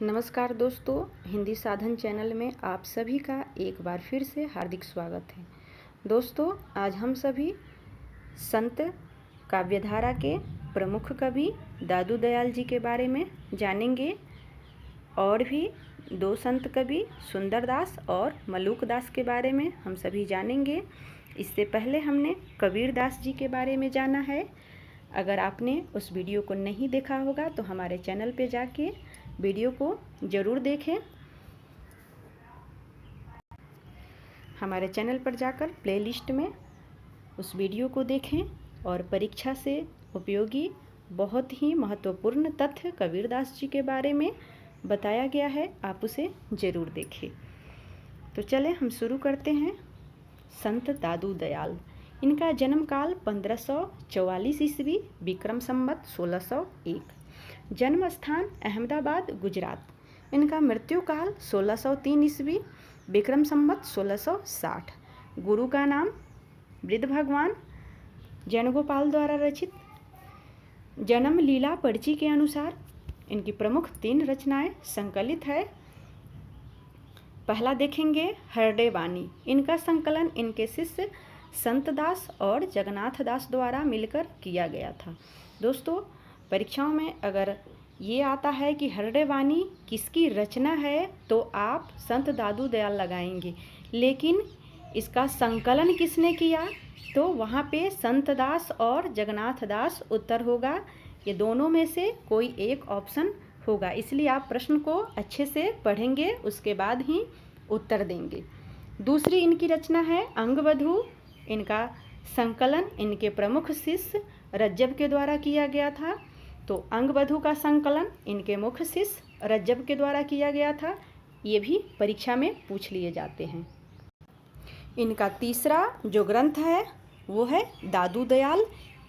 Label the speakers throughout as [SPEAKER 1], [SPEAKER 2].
[SPEAKER 1] नमस्कार दोस्तों, हिंदी साधन चैनल में आप सभी का एक बार फिर से हार्दिक स्वागत है। दोस्तों, आज हम सभी संत काव्यधारा के प्रमुख कवि दादू दयाल जी के बारे में जानेंगे और भी दो संत कवि सुंदरदास और मलूकदास के बारे में हम सभी जानेंगे। इससे पहले हमने कबीरदास जी के बारे में जाना है। अगर आपने उस वीडियो को नहीं देखा होगा तो हमारे चैनल पे जाके वीडियो को ज़रूर देखें। हमारे चैनल पर जाकर प्लेलिस्ट में उस वीडियो को देखें और परीक्षा से उपयोगी बहुत ही महत्वपूर्ण तथ्य कबीरदास जी के बारे में बताया गया है, आप उसे ज़रूर देखें। तो चले हम शुरू करते हैं। संत दादू दयाल, इनका जन्म काल 1544 ईस्वी विक्रम संवत 1601, जन्म स्थान अहमदाबाद गुजरात। इनका मृत्यु काल 1603 ईस्वी विक्रम संवत 1660। गुरु का नाम वृद्ध भगवान जैनगोपाल द्वारा रचित। जन्म लीला पर्ची के अनुसार इनकी प्रमुख 3 रचनाएं संकलित है। पहला देखेंगे हरडे वाणी। इनका संकलन इनके शिष्य संतदास और जगन्नाथ दास द्वारा मिलकर किया गया था। दोस्तों, परीक्षाओं में अगर ये आता है कि हरडे वाणी किसकी रचना है तो आप संत दादू दयाल लगाएंगे, लेकिन इसका संकलन किसने किया तो वहाँ पे संत दास और जगन्नाथ दास उत्तर होगा। ये दोनों में से कोई एक ऑप्शन होगा, इसलिए आप प्रश्न को अच्छे से पढ़ेंगे, उसके बाद ही उत्तर देंगे। दूसरी इनकी रचना है अंगवधू। इनका संकलन इनके प्रमुख शिष्य रज्जब के द्वारा किया गया था। तो अंगवधू का संकलन इनके मुख्य शिष्य रज्जब के द्वारा किया गया था। ये भी परीक्षा में पूछ लिए जाते हैं। इनका तीसरा जो ग्रंथ है वो है दादू दयाल।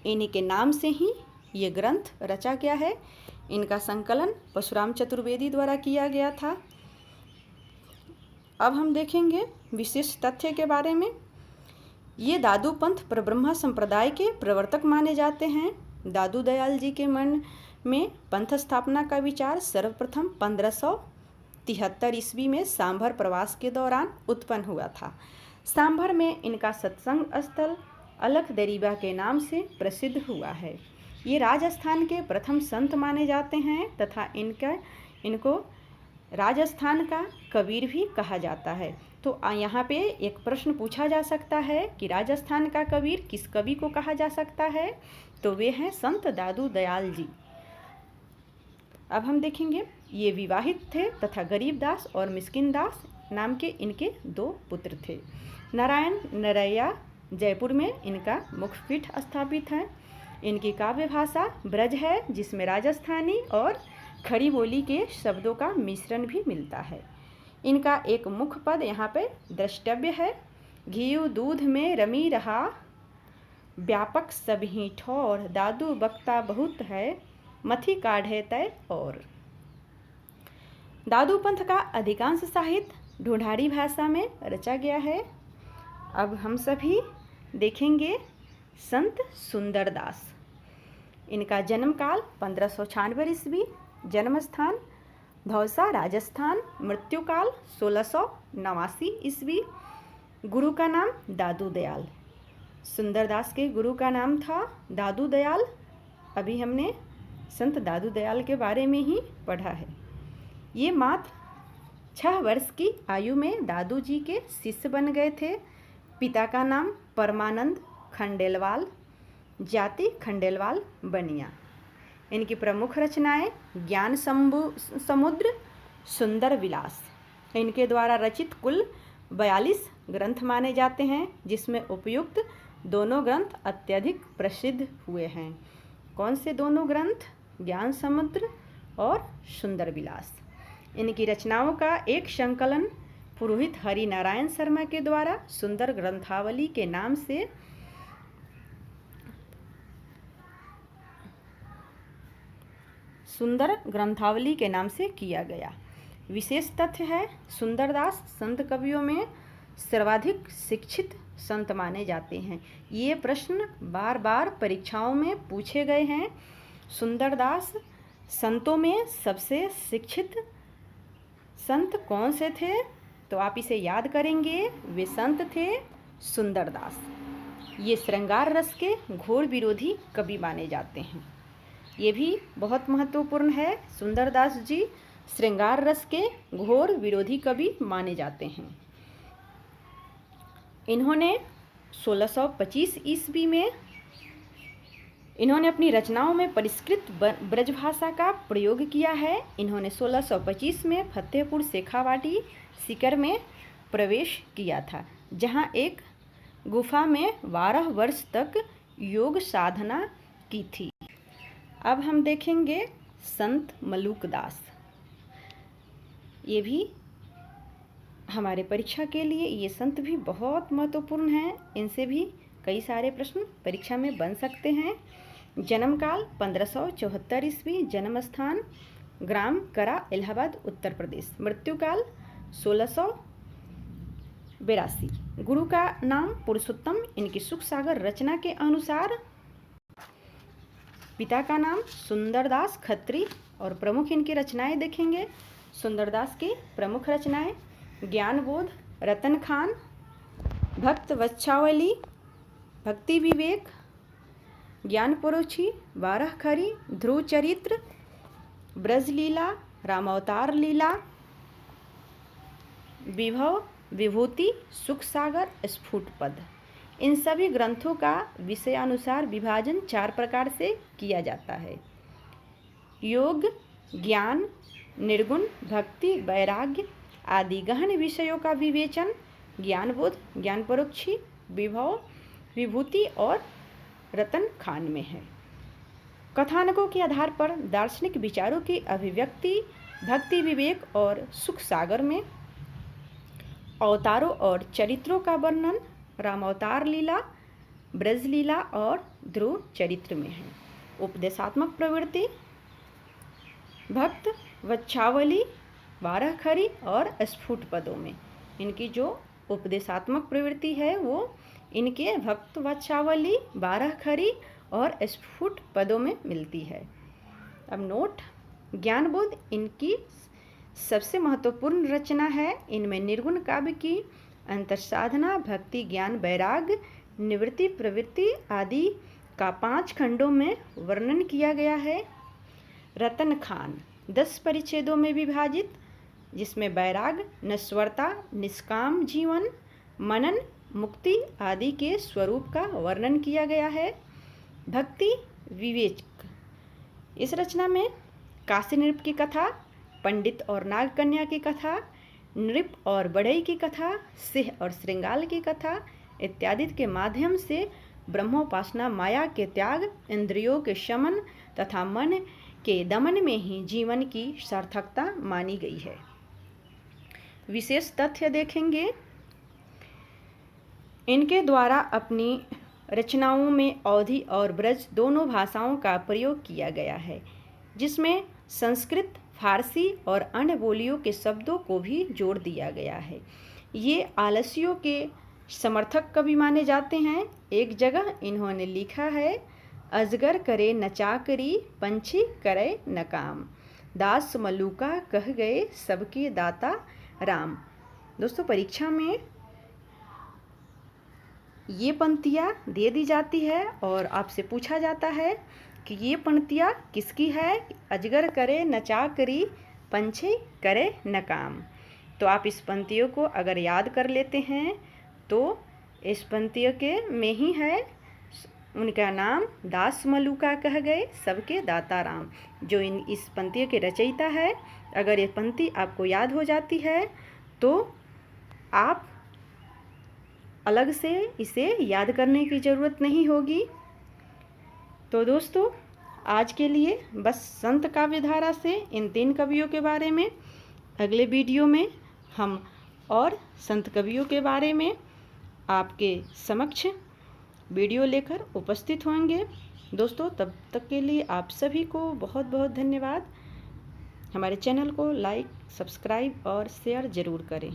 [SPEAKER 1] इन्हीं के नाम से ही ये ग्रंथ रचा गया है। इनका संकलन परशुराम चतुर्वेदी द्वारा किया गया था। अब हम देखेंगे विशेष तथ्य के बारे में। ये दादू पंथ परब्रह्म संप्रदाय के प्रवर्तक माने जाते हैं। दादू दयाल जी के मन में पंथ स्थापना का विचार सर्वप्रथम 1573 ईस्वी में सांभर प्रवास के दौरान उत्पन्न हुआ था। सांभर में इनका सत्संग स्थल अलख दरीबा के नाम से प्रसिद्ध हुआ है। ये राजस्थान के प्रथम संत माने जाते हैं तथा इनको राजस्थान का कबीर भी कहा जाता है। तो यहाँ पे एक प्रश्न पूछा जा सकता है कि राजस्थान का कबीर किस कवि को कहा जा सकता है, तो वे हैं संत दादू दयाल जी। अब हम देखेंगे ये विवाहित थे तथा गरीबदास और मिस्किनदास नाम के इनके 2 पुत्र थे। नारायण नरैया जयपुर में इनका मुखपीठ स्थापित है। इनकी काव्य भाषा ब्रज है, जिसमें राजस्थानी और खड़ी बोली के शब्दों का मिश्रण भी मिलता है। इनका एक मुख्य पद यहाँ पे द्रष्टव्य है। घीयू दूध में रमी रहा, व्यापक सभी ठौर, दादू बक्ता बहुत है, मथी काढ़े तय और। दादू पंथ का अधिकांश साहित्य ढूंढारी भाषा में रचा गया है। अब हम सभी देखेंगे संत सुंदरदास। इनका जन्म काल 1596 ईस्वी, जन्म स्थान धौसा राजस्थान, मृत्यु काल 1689 ईस्वी। गुरु का नाम दादू दयाल। सुंदरदास के गुरु का नाम था दादू दयाल। अभी हमने संत दादू दयाल के बारे में ही पढ़ा है। ये मात्र 6 वर्ष की आयु में दादू जी के शिष्य बन गए थे। पिता का नाम परमानंद खंडेलवाल, जाति खंडेलवाल बनिया। इनकी प्रमुख रचनाएं ज्ञान समुद्र, सुंदर विलास। इनके द्वारा रचित कुल 42 ग्रंथ माने जाते हैं, जिसमें उपयुक्त दोनों ग्रंथ अत्यधिक प्रसिद्ध हुए हैं। कौन से दोनों ग्रंथ? ज्ञान समुद्र और सुंदर विलास। इनकी रचनाओं का एक संकलन पुरोहित हरि नारायण शर्मा के द्वारा सुंदर ग्रंथावली के नाम से किया गया। विशेष तथ्य है सुंदरदास संत कवियों में सर्वाधिक शिक्षित संत माने जाते हैं। ये प्रश्न बार बार परीक्षाओं में पूछे गए हैं। सुंदरदास संतों में सबसे शिक्षित संत कौन से थे? तो आप इसे याद करेंगे, वे संत थे सुंदरदास। ये श्रृंगार रस के घोर विरोधी कवि माने जाते हैं। ये भी बहुत महत्वपूर्ण है। सुंदरदास जी श्रृंगार रस के घोर विरोधी कवि माने जाते हैं। इन्होंने 1625 ईस्वी में इन्होंने अपनी रचनाओं में परिष्कृत ब्रजभाषा का प्रयोग किया है। इन्होंने 1625 में फतेहपुर शेखावाटी सीकर में प्रवेश किया था, जहां एक गुफा में 12 वर्ष तक योग साधना की थी। अब हम देखेंगे संत मलूकदास। ये भी हमारे परीक्षा के लिए ये संत भी बहुत महत्वपूर्ण हैं। इनसे भी कई सारे प्रश्न परीक्षा में बन सकते हैं। जन्म काल 1574 ईस्वी, जन्म स्थान ग्राम करा, इलाहाबाद, उत्तर प्रदेश। मृत्यु काल 1682। गुरु का नाम पुरुषोत्तम। इनकी सुख सागर रचना के अनुसार पिता का नाम सुंदरदास खत्री। और प्रमुख इनकी रचनाएं देखेंगे। सुंदरदास की प्रमुख रचनाएं ज्ञानबोध, रतन खान, भक्त वत्सावली, भक्ति विवेक, ज्ञान परोक्षी, 12 खरी, ध्रुव चरित्र, ब्रजलीला, रामावतार लीला, विभव, विभूति, सुख सागर, स्फुट पद। इन सभी ग्रंथों का विषयानुसार विभाजन 4 प्रकार से किया जाता है। योग, ज्ञान, निर्गुण, भक्ति, वैराग्य आदि गहन विषयों का विवेचन ज्ञानबोध, ज्ञान परोक्षी, विभव, विभूति और रतन खान में है। कथानकों के आधार पर दार्शनिक विचारों की अभिव्यक्ति भक्ति विवेक और सुख सागर में, अवतारों और चरित्रों का वर्णन रामावतार लीला, ब्रजलीला और ध्रुव चरित्र में है। उपदेशात्मक प्रवृत्ति भक्त वत्सावली, 12 खरी और स्फुट पदों में। इनकी जो उपदेशात्मक प्रवृत्ति है वो इनके भक्त वत्सावली, 12 खरी और स्फुट पदों में मिलती है। अब नोट, ज्ञानबोध इनकी सबसे महत्वपूर्ण रचना है। इनमें निर्गुण काव्य की अंतर्साधना, भक्ति, ज्ञान, वैराग्य, निवृत्ति, प्रवृत्ति आदि का 5 खंडों में वर्णन किया गया है। रतन खान 10 परिच्छेदों में विभाजित, जिसमें वैराग्य, नश्वरता, निष्काम जीवन, मनन, मुक्ति आदि के स्वरूप का वर्णन किया गया है। भक्ति विवेक, इस रचना में काशी नृप की कथा, पंडित और नाग कन्या की कथा, नृप और बढ़ई की कथा, सिंह और श्रृंगाल की कथा इत्यादि के माध्यम से ब्रह्मोपासना, माया के त्याग, इंद्रियों के शमन तथा मन के दमन में ही जीवन की सार्थकता मानी गई है। विशेष तथ्य देखेंगे, इनके द्वारा अपनी रचनाओं में अवधी और ब्रज दोनों भाषाओं का प्रयोग किया गया है, जिसमें संस्कृत, फारसी और अन्य बोलियों के शब्दों को भी जोड़ दिया गया है। ये आलस्यों के समर्थक कवि माने जाते हैं। एक जगह इन्होंने लिखा है, अजगर करे न चाकरी, पंछी करे न काम, दास मलूका कह गए सबके दाता राम। दोस्तों, परीक्षा में ये पंक्तियाँ दे दी जाती है और आपसे पूछा जाता है कि ये पंक्तियाँ किसकी है। अजगर करे न चाकरी, पंछी करे न काम। तो आप इस पंक्तियों को अगर याद कर लेते हैं तो इस पंक्तियों के में ही है उनका नाम दास मलूका कह गए सबके दाता राम। जो इस पंक्तियों के रचयिता है, अगर ये पंक्ति आपको याद हो जाती है तो आप अलग से इसे याद करने की ज़रूरत नहीं होगी। तो दोस्तों, आज के लिए बस संत काव्यधारा से इन 3 कवियों के बारे में। अगले वीडियो में हम और संत कवियों के बारे में आपके समक्ष वीडियो लेकर उपस्थित होंगे। दोस्तों, तब तक के लिए आप सभी को बहुत बहुत धन्यवाद। हमारे चैनल को लाइक, सब्सक्राइब और शेयर ज़रूर करें।